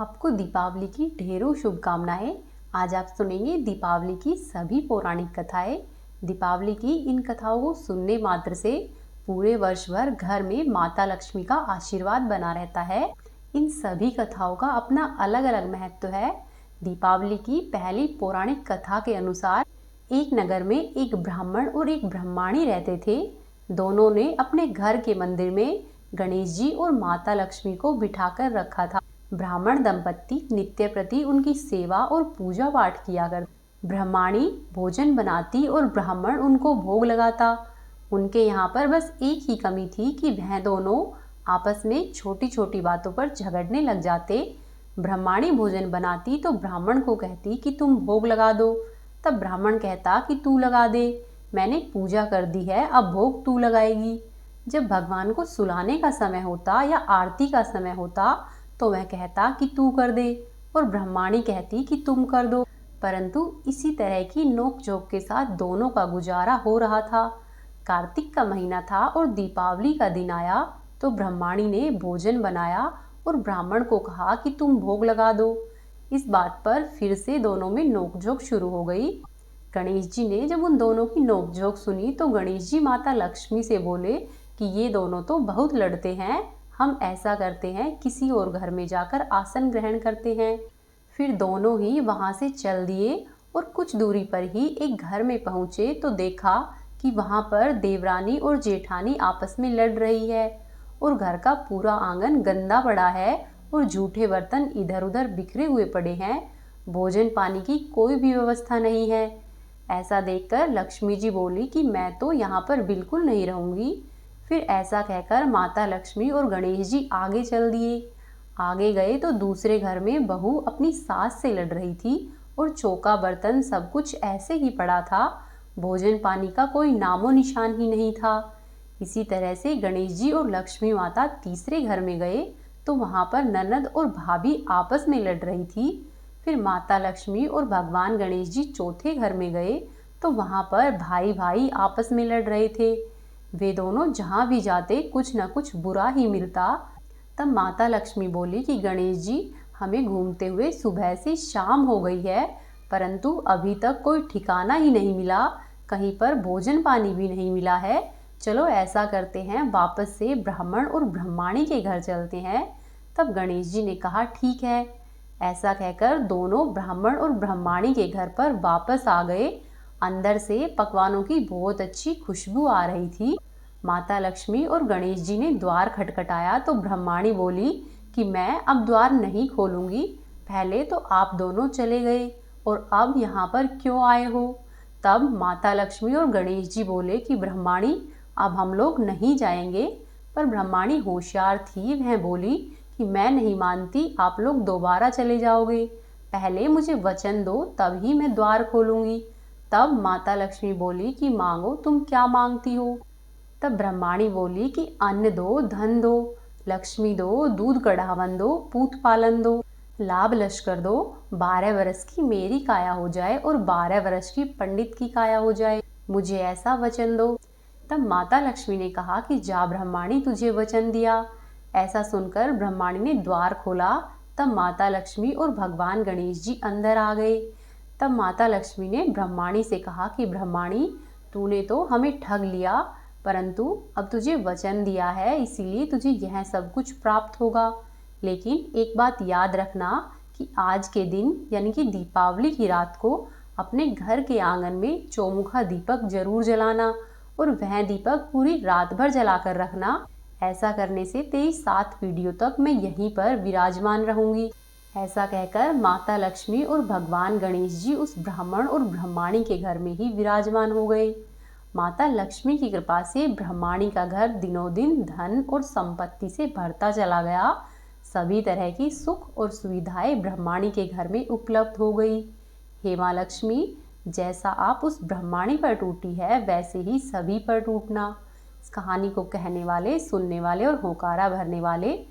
आपको दीपावली की ढेरों शुभकामनाएं। आज आप सुनेंगे दीपावली की सभी पौराणिक कथाएं। दीपावली की इन कथाओं को सुनने मात्र से पूरे वर्ष भर घर में माता लक्ष्मी का आशीर्वाद बना रहता है। इन सभी कथाओं का अपना अलग अलग महत्व है। दीपावली की पहली पौराणिक कथा के अनुसार एक नगर में एक ब्राह्मण और एक ब्रह्माणी रहते थे। दोनों ने अपने घर के मंदिर में गणेश जी और माता लक्ष्मी को बिठाकर रखा था। ब्राह्मण दंपत्ति नित्य प्रति उनकी सेवा और पूजा पाठ किया करते। ब्रह्माणी भोजन बनाती और ब्राह्मण उनको भोग लगाता। उनके यहाँ पर बस एक ही कमी थी कि वह दोनों आपस में छोटी छोटी बातों पर झगड़ने लग जाते। ब्रह्माणी भोजन बनाती तो ब्राह्मण को कहती कि तुम भोग लगा दो। तब ब्राह्मण कहता कि तू लगा दे, मैंने पूजा कर दी है, अब भोग तू लगाएगी। जब भगवान को सुलाने का समय होता या आरती का समय होता तो वह कहता कि तू कर दे और ब्रह्माणी कहती कि तुम कर दो। परंतु इसी तरह की नोक-झोंक के साथ दोनों का गुजारा हो रहा था। कार्तिक का महीना था और दीपावली का दिन आया तो ब्रह्माणी ने भोजन बनाया और ब्राह्मण को कहा कि तुम भोग लगा दो। इस बात पर फिर से दोनों में नोक-झोंक शुरू हो गई। गणेश जी ने जब उन दोनों की नोक-झोंक सुनी तो गणेश जी माता लक्ष्मी से बोले कि ये दोनों तो बहुत लड़ते हैं, हम ऐसा करते हैं किसी और घर में जाकर आसन ग्रहण करते हैं। फिर दोनों ही वहां से चल दिए और कुछ दूरी पर ही एक घर में पहुंचे तो देखा कि वहां पर देवरानी और जेठानी आपस में लड़ रही है और घर का पूरा आंगन गंदा पड़ा है और जूठे बर्तन इधर उधर बिखरे हुए पड़े हैं। भोजन पानी की कोई भी व्यवस्था नहीं है। ऐसा देखकर लक्ष्मी जी बोली कि मैं तो यहाँ पर बिल्कुल नहीं रहूंगी। फिर ऐसा कहकर माता लक्ष्मी और गणेश जी आगे चल दिए। आगे गए तो दूसरे घर में बहू अपनी सास से लड़ रही थी और चौका बर्तन सब कुछ ऐसे ही पड़ा था। भोजन पानी का कोई नामो निशान ही नहीं था। इसी तरह से गणेश जी और लक्ष्मी माता तीसरे घर में गए तो वहां पर ननद और भाभी आपस में लड़ रही थी। फिर माता लक्ष्मी और भगवान गणेश जी चौथे घर में गए तो वहां पर भाई भाई आपस में लड़ रहे थे। वे दोनों जहां भी जाते कुछ न कुछ बुरा ही मिलता। तब माता लक्ष्मी बोली कि गणेश जी, हमें घूमते हुए सुबह से शाम हो गई है, परंतु अभी तक कोई ठिकाना ही नहीं मिला, कहीं पर भोजन पानी भी नहीं मिला है। चलो ऐसा करते हैं, वापस से ब्राह्मण और ब्रह्माणी के घर चलते हैं। तब गणेश जी ने कहा ठीक है। ऐसा कहकर दोनों ब्राह्मण और ब्रह्माणी के घर पर वापस आ गए। अंदर से पकवानों की बहुत अच्छी खुशबू आ रही थी। माता लक्ष्मी और गणेश जी ने द्वार खटखटाया तो ब्रह्माणी बोली कि मैं अब द्वार नहीं खोलूंगी, पहले तो आप दोनों चले गए और अब यहाँ पर क्यों आए हो। तब माता लक्ष्मी और गणेश जी बोले कि ब्रह्माणी, अब हम लोग नहीं जाएंगे। पर ब्रह्माणी होशियार थी, वह बोली कि मैं नहीं मानती, आप लोग दोबारा चले जाओगे, पहले मुझे वचन दो तब ही मैं द्वार खोलूंगी। तब माता लक्ष्मी बोली कि मांगो, तुम क्या मांगती हो। तब ब्रह्माणी बोली कि अन्न दो, धन दो, लक्ष्मी दो, दूध कढ़ावन दो, पूत पालन दो, लाभ लश्कर दो, 12 वर्ष की मेरी काया हो जाए और 12 वर्ष की पंडित की काया हो जाए, मुझे ऐसा वचन दो। तब माता लक्ष्मी ने कहा कि जा ब्रह्माणी, तुझे वचन दिया। ऐसा सुनकर ब्रह्माणी ने द्वार खोला। तब माता लक्ष्मी और भगवान गणेश जी अंदर आ गए। तब माता लक्ष्मी ने ब्रह्माणी से कहा कि ब्रह्माणी, तूने तो हमें ठग लिया, परंतु अब तुझे वचन दिया है इसीलिए तुझे यह सब कुछ प्राप्त होगा। लेकिन एक बात याद रखना कि आज के दिन यानी कि दीपावली की रात को अपने घर के आंगन में चौमुखा दीपक जरूर जलाना और वह दीपक पूरी रात भर जलाकर रखना। ऐसा करने से तेरी 7 पीढ़ियों तक मैं यहीं पर विराजमान रहूंगी। ऐसा कहकर माता लक्ष्मी और भगवान गणेश जी उस ब्राह्मण और ब्रह्माणी के घर में ही विराजमान हो गए। माता लक्ष्मी की कृपा से ब्रह्माणी का घर दिनों दिन धन और संपत्ति से भरता चला गया। सभी तरह की सुख और सुविधाएं ब्रह्माणी के घर में उपलब्ध हो गई। हे माँ लक्ष्मी, जैसा आप उस ब्रह्माणी पर टूटी है वैसे ही सभी पर टूटना। इस कहानी को कहने वाले, सुनने वाले और होकारा भरने वाले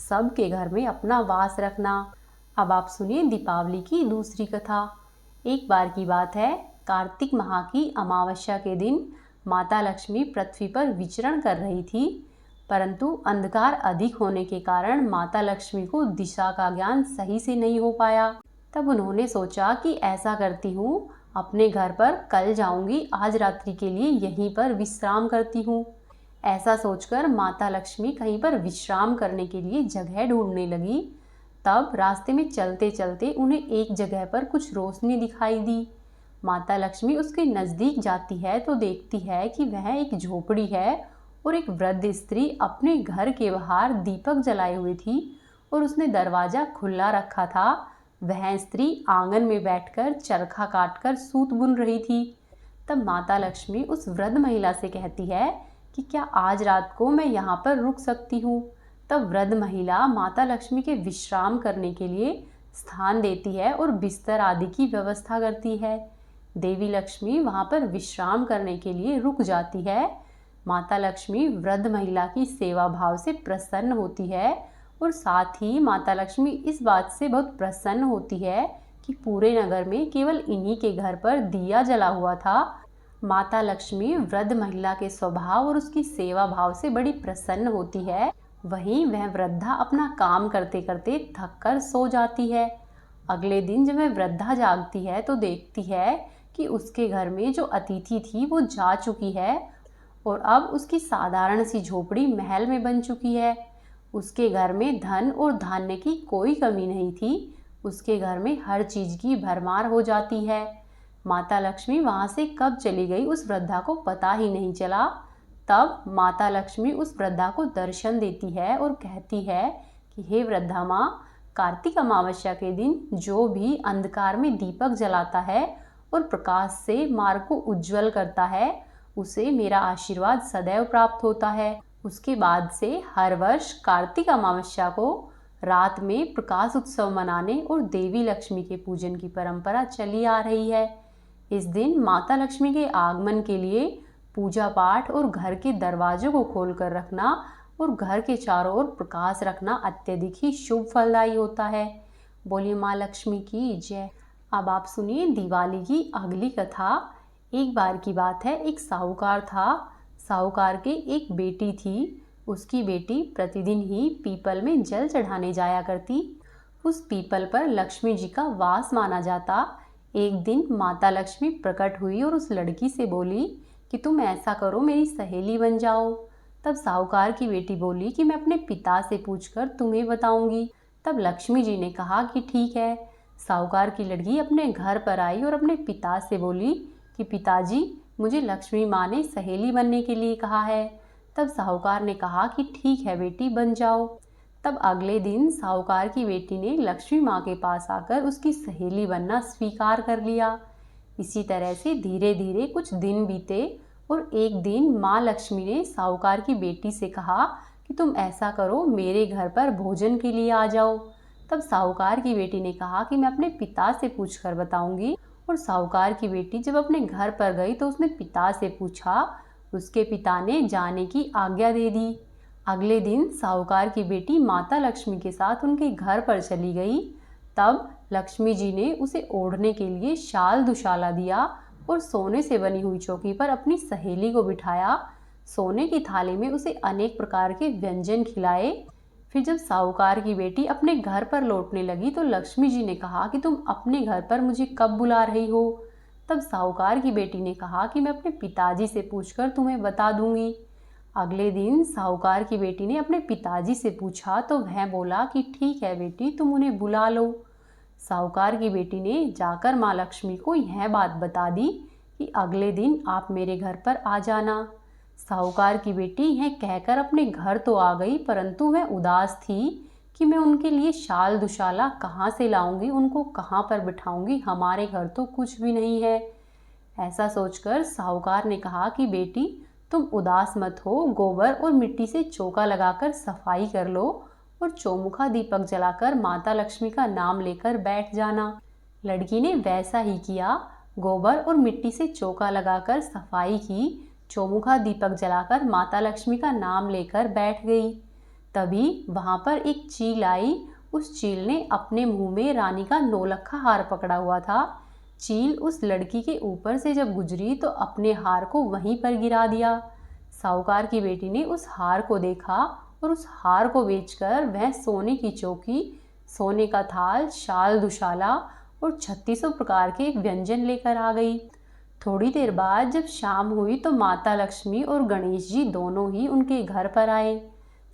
सब के घर में अपना वास रखना। अब आप सुनिए दीपावली की दूसरी कथा। एक बार की बात है, कार्तिक माह की अमावस्या के दिन माता लक्ष्मी पृथ्वी पर विचरण कर रही थी। परंतु अंधकार अधिक होने के कारण माता लक्ष्मी को दिशा का ज्ञान सही से नहीं हो पाया। तब उन्होंने सोचा कि ऐसा करती हूँ, अपने घर पर कल जाऊंगी, आज रात्रि के लिए यहीं पर विश्राम करती हूँ। ऐसा सोचकर माता लक्ष्मी कहीं पर विश्राम करने के लिए जगह ढूंढने लगी। तब रास्ते में चलते चलते उन्हें एक जगह पर कुछ रोशनी दिखाई दी। माता लक्ष्मी उसके नज़दीक जाती है तो देखती है कि वह एक झोपड़ी है और एक वृद्ध स्त्री अपने घर के बाहर दीपक जलाए हुई थी और उसने दरवाज़ा खुला रखा था। वह स्त्री आंगन में बैठकर चरखा काटकर सूत बुन रही थी। तब माता लक्ष्मी उस वृद्ध महिला से कहती है कि क्या आज रात को मैं यहाँ पर रुक सकती हूँ। तब वृद्ध महिला माता लक्ष्मी के विश्राम करने के लिए स्थान देती है और बिस्तर आदि की व्यवस्था करती है। देवी लक्ष्मी वहाँ पर विश्राम करने के लिए रुक जाती है। माता लक्ष्मी वृद्ध महिला की सेवा भाव से प्रसन्न होती है और साथ ही माता लक्ष्मी इस बात से बहुत प्रसन्न होती है कि पूरे नगर में केवल इन्हीं के घर पर दिया जला हुआ था। माता लक्ष्मी वृद्ध महिला के स्वभाव और उसकी सेवा भाव से बड़ी प्रसन्न होती है। वहीं वह वृद्धा अपना काम करते करते थक कर सो जाती है। अगले दिन जब वह वृद्धा जागती है तो देखती है कि उसके घर में जो अतिथि थी वो जा चुकी है और अब उसकी साधारण सी झोपड़ी महल में बन चुकी है। उसके घर में धन और धान्य की कोई कमी नहीं थी। उसके घर में हर चीज़ की भरमार हो जाती है। माता लक्ष्मी वहाँ से कब चली गई उस वृद्धा को पता ही नहीं चला। तब माता लक्ष्मी उस वृद्धा को दर्शन देती है और कहती है कि हे वृद्धा माँ, कार्तिक अमावस्या के दिन जो भी अंधकार में दीपक जलाता है और प्रकाश से मार्ग को उज्जवल करता है, उसे मेरा आशीर्वाद सदैव प्राप्त होता है। उसके बाद से हर वर्ष कार्तिक अमावस्या को रात में प्रकाश उत्सव मनाने और देवी लक्ष्मी के पूजन की परंपरा चली आ रही है। इस दिन माता लक्ष्मी के आगमन के लिए पूजा पाठ और घर के दरवाजों को खोलकर रखना और घर के चारों ओर प्रकाश रखना अत्यधिक ही शुभ फलदायी होता है। बोलिए माँ लक्ष्मी की जय। अब आप सुनिए दिवाली की अगली कथा। एक बार की बात है, एक साहूकार था। साहूकार के एक बेटी थी। उसकी बेटी प्रतिदिन ही पीपल में जल चढ़ाने जाया करती। उस पीपल पर लक्ष्मी जी का वास माना जाता। एक दिन माता लक्ष्मी प्रकट हुई और उस लड़की से बोली कि तुम ऐसा करो, मेरी सहेली बन जाओ। तब साहूकार की बेटी बोली कि मैं अपने पिता से पूछकर तुम्हें बताऊंगी। तब लक्ष्मी जी ने कहा कि ठीक है। साहूकार की लड़की अपने घर पर आई और अपने पिता से बोली कि पिताजी, मुझे लक्ष्मी माँ ने सहेली बनने के लिए कहा है। तब साहूकार ने कहा कि ठीक है बेटी, बन जाओ। तब अगले दिन साहूकार की बेटी ने लक्ष्मी माँ के पास आकर उसकी सहेली बनना स्वीकार कर लिया। इसी तरह से धीरे धीरे कुछ दिन बीते और एक दिन माँ लक्ष्मी ने साहूकार की बेटी से कहा कि तुम ऐसा करो, मेरे घर पर भोजन के लिए आ जाओ। तब साहूकार की बेटी ने कहा कि मैं अपने पिता से पूछकर बताऊंगी। और साहूकार की बेटी जब अपने घर पर गई तो उसने पिता से पूछा। उसके पिता ने जाने की आज्ञा दे दी। अगले दिन साहूकार की बेटी माता लक्ष्मी के साथ उनके घर पर चली गई। तब लक्ष्मी जी ने उसे ओढ़ने के लिए शाल दुशाला दिया और सोने से बनी हुई चौकी पर अपनी सहेली को बिठाया। सोने की थाली में उसे अनेक प्रकार के व्यंजन खिलाए। फिर जब साहूकार की बेटी अपने घर पर लौटने लगी तो लक्ष्मी जी ने कहा कि तुम अपने घर पर मुझे कब बुला रही हो। तब साहूकार की बेटी ने कहा कि मैं अपने पिताजी से पूछकर तुम्हें बता दूंगी। अगले दिन साहूकार की बेटी ने अपने पिताजी से पूछा तो वह बोला कि ठीक है बेटी, तुम उन्हें बुला लो। साहूकार की बेटी ने जाकर माँ लक्ष्मी को यह बात बता दी कि अगले दिन आप मेरे घर पर आ जाना। साहूकार की बेटी यह कहकर अपने घर तो आ गई, परंतु वह उदास थी कि मैं उनके लिए शाल दुशाला कहाँ से लाऊंगी, उनको कहाँ पर बिठाऊंगी, हमारे घर तो कुछ भी नहीं है। ऐसा सोचकर साहूकार ने कहा कि बेटी, तुम उदास मत हो, गोबर और मिट्टी से चौका लगाकर सफाई कर लो और चौमुखा दीपक जलाकर माता लक्ष्मी का नाम लेकर बैठ जाना। लड़की ने वैसा ही किया। गोबर और मिट्टी से चौका लगाकर सफाई की, चौमुखा दीपक जलाकर माता लक्ष्मी का नाम लेकर बैठ गई। तभी वहां पर एक चील आई। उस चील ने अपने मुंह में रानी का नौलखा हार पकड़ा हुआ था। चील उस लड़की के ऊपर से जब गुजरी तो अपने हार को वहीं पर गिरा दिया। साहूकार की बेटी ने उस हार को देखा और उस हार को बेचकर वह सोने की चौकी, सोने का थाल, शाल दुशाला और 3600 प्रकार के व्यंजन लेकर आ गई। थोड़ी देर बाद जब शाम हुई तो माता लक्ष्मी और गणेश जी दोनों ही उनके घर पर आए।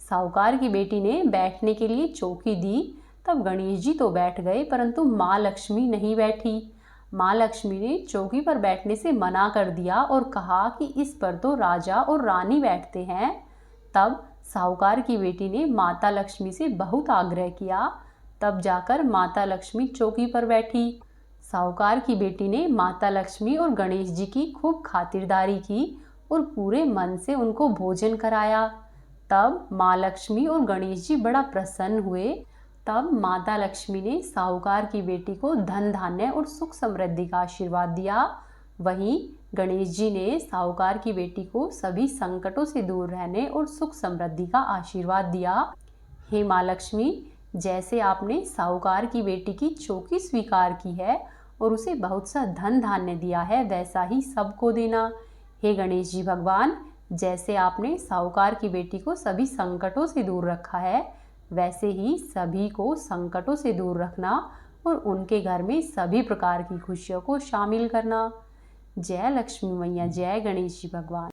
साहूकार की बेटी ने बैठने के लिए चौकी दी, तब गणेश जी तो बैठ गए परंतु माँ लक्ष्मी नहीं बैठी। माँ लक्ष्मी ने चौकी पर बैठने से मना कर दिया और कहा कि इस पर तो राजा और रानी बैठते हैं। तब साहूकार की बेटी ने माता लक्ष्मी से बहुत आग्रह किया, तब जाकर माता लक्ष्मी चौकी पर बैठी। साहूकार की बेटी ने माता लक्ष्मी और गणेश जी की खूब खातिरदारी की और पूरे मन से उनको भोजन कराया। तब माँ लक्ष्मी और गणेश जी बड़ा प्रसन्न हुए। तब माता लक्ष्मी ने साहूकार की बेटी को धन धान्य और सुख समृद्धि का आशीर्वाद दिया। वहीं गणेश जी ने साहूकार की बेटी को सभी संकटों से दूर रहने और सुख समृद्धि का आशीर्वाद दिया। हे माँ लक्ष्मी, जैसे आपने साहूकार की बेटी की चौकी स्वीकार की है और उसे बहुत सा धन धान्य दिया है, वैसा ही सबको देना। हे गणेश जी भगवान, जैसे आपने साहूकार की बेटी को सभी संकटों से दूर रखा है, वैसे ही सभी को संकटों से दूर रखना और उनके घर में सभी प्रकार की खुशियों को शामिल करना। जय लक्ष्मी मैया, जय गणेश जी भगवान।